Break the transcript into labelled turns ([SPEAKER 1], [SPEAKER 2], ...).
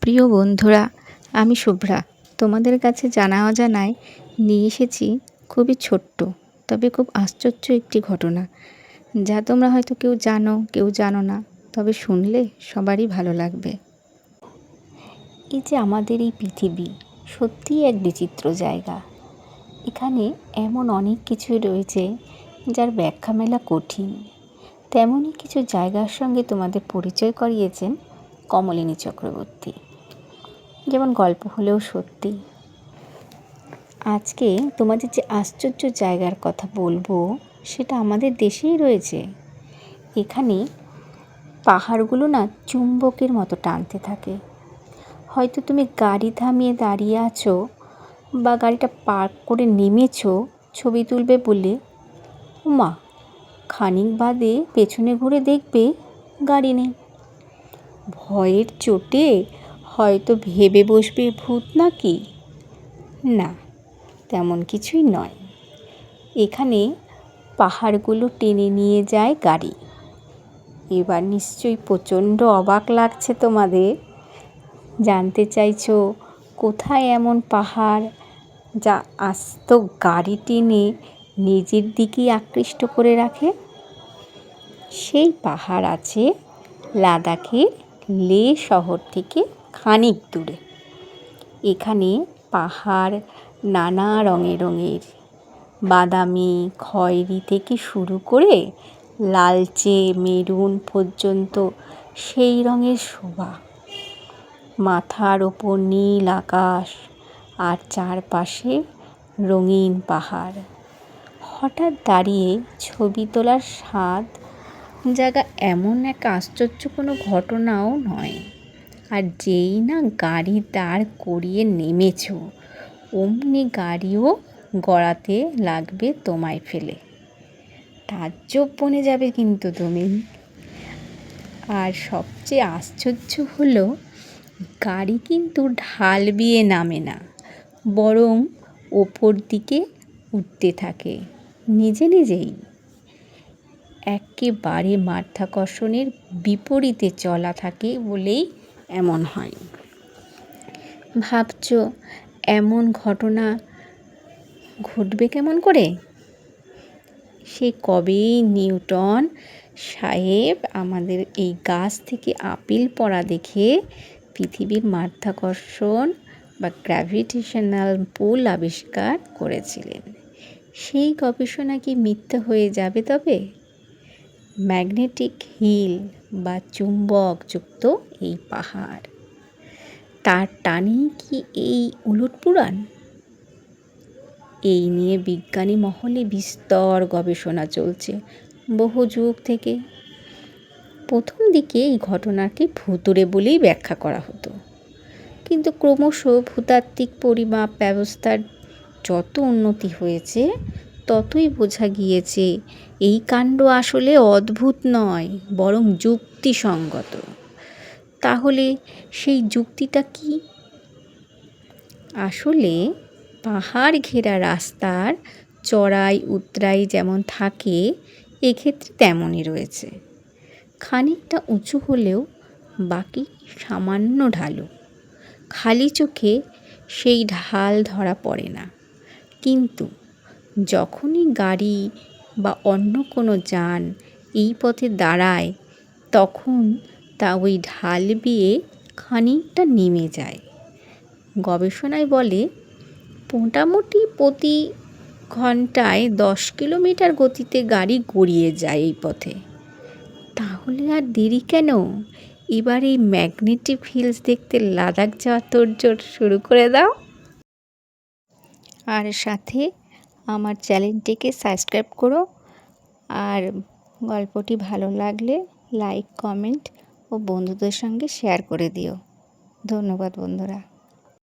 [SPEAKER 1] প্রিয় বন্ধুরা, আমি শুভ্রা তোমাদের কাছে জানা অজানায় নিয়ে এসেছি খুবই ছোট্ট তবে খুব আশ্চর্য একটি ঘটনা, যা তোমরা হয়তো কেউ জানো কেউ জানো না, তবে শুনলে সবারই ভালো লাগবে। এই যে আমাদের এই পৃথিবী সত্যিই এক বিচিত্র জায়গা। এখানে এমন অনেক কিছুই রয়েছে যার ব্যাখ্যা মেলা কঠিন। তেমনই কিছু জায়গার সঙ্গে তোমাদের পরিচয় করিয়েছেন কমলিনী চক্রবর্তী। যেমন গল্প হলেও সত্যি। আজকে তোমাদের যে আশ্চর্য জায়গার কথা বলবো সেটা আমাদের দেশেই রয়েছে। এখানে পাহাড়গুলো না চুম্বকের মতো টানতে থাকে। হয়তো তুমি গাড়ি থামিয়ে দাঁড়িয়ে আছো বা গাড়িটা পার্ক করে নেমেছো ছবি তুলবে বলে, মা খানিক বাদে পেছনে ঘুরে দেখবে গাড়ি নেই। ভয়ের চোটে হয়তো ভেবে বসবে ভূত নাকি। না, তেমন কিছুই নয়। এখানে পাহাড়গুলো টেনে নিয়ে যায় গাড়ি। এবার নিশ্চয়ই প্রচণ্ড অবাক লাগছে তোমাদের। জানতে চাইছো কোথায় এমন পাহাড় যা আস্ত গাড়ি টেনে নিজের দিকেই আকৃষ্ট করে রাখে? সেই পাহাড় আছে লাদাখের লে শহর থেকে খানিক দূরে। এখানে পাহাড় নানা রঙের, বাদামি খয়েরি থেকে শুরু করে লালচে মেরুন পর্যন্ত সেই রঙের শোভা। মাথার ওপর নীল আকাশ আর চারপাশে রঙিন পাহাড়। হঠাৎ দাঁড়িয়ে ছবি তোলার স্বাদ জায়গা এমন এক আশ্চর্য কোনো ঘটনাও নয়। আর যেই না গাড়ি দাঁড় করিয়ে নেমেছো অমনি গাড়িও গড়াতে লাগবে তোমায় ফেলে। তাজ্জব বনে যাবে কিন্তু তুমি। আর সবচেয়ে আশ্চর্য হলো গাড়ি কিন্তু ঢাল বেয়ে নামে না, বরং ওপর দিকে উঠতে থাকে নিজে নিজেই। একেবারে মাধ্যাকর্ষণের বিপরীতে চলা থাকে বলেই এমন হয়। ভাবছো এমন ঘটনা ঘটবে কেমন করে? সে কবেই নিউটন সাহেব আমাদের এই গাছ থেকে আপেল পড়া দেখে পৃথিবীর মাধ্যাকর্ষণ বা গ্র্যাভিটেশনাল পুল আবিষ্কার করেছিলেন। সেই গবেষণা কি মিথ্যে হয়ে যাবে তবে? ম্যাগনেটিক হিল বা চুম্বকযুক্ত এই পাহাড়, তার টানেই কি এই উলটপুরাণ? এই নিয়ে বিজ্ঞানী মহলে বিস্তর গবেষণা চলছে বহু যুগ থেকে। প্রথম দিকে এই ঘটনাকে ভুতুড়ে বলেই ব্যাখ্যা করা হতো, কিন্তু ক্রমশ ভূতাত্ত্বিক পরিমাপ ব্যবস্থার যত উন্নতি হয়েছে ততই বোঝা গিয়েছে এই কাণ্ড আসলে অদ্ভুত নয়, বরং যুক্তিসঙ্গত। তাহলে সেই যুক্তিটা কি? আসলে পাহাড় ঘেরা রাস্তার চড়াই উতরাই যেমন থাকে, এক্ষেত্রে তেমনই রয়েছে। খানিকটা উঁচু হলেও বাকি সামান্য ঢালু। খালি চোখে সেই ঢাল ধরা পড়ে না, কিন্তু যখনই গাড়ি বা অন্য কোনো যান এই পথে দাঁড়ায় তখন তা ওই ঢাল বেয়ে খানিকটা নেমে যায়। গবেষণায় বলে মোটামুটি প্রতি ঘন্টায় 10 কিলোমিটার গতিতে গাড়ি গড়িয়ে যায় এই পথে। তাহলে আর দেরি কেন? এবার এই ম্যাগনেটিক হিলস দেখতে লাদাখ যাওয়ার তোড়জোড় শুরু করে দাও। আর সাথে আমার চ্যানেলটিকে সাবস্ক্রাইব করো। আর গল্পটি ভালো লাগলে লাইক কমেন্ট ও বন্ধুদের সঙ্গে শেয়ার করে দিও। ধন্যবাদ বন্ধুরা।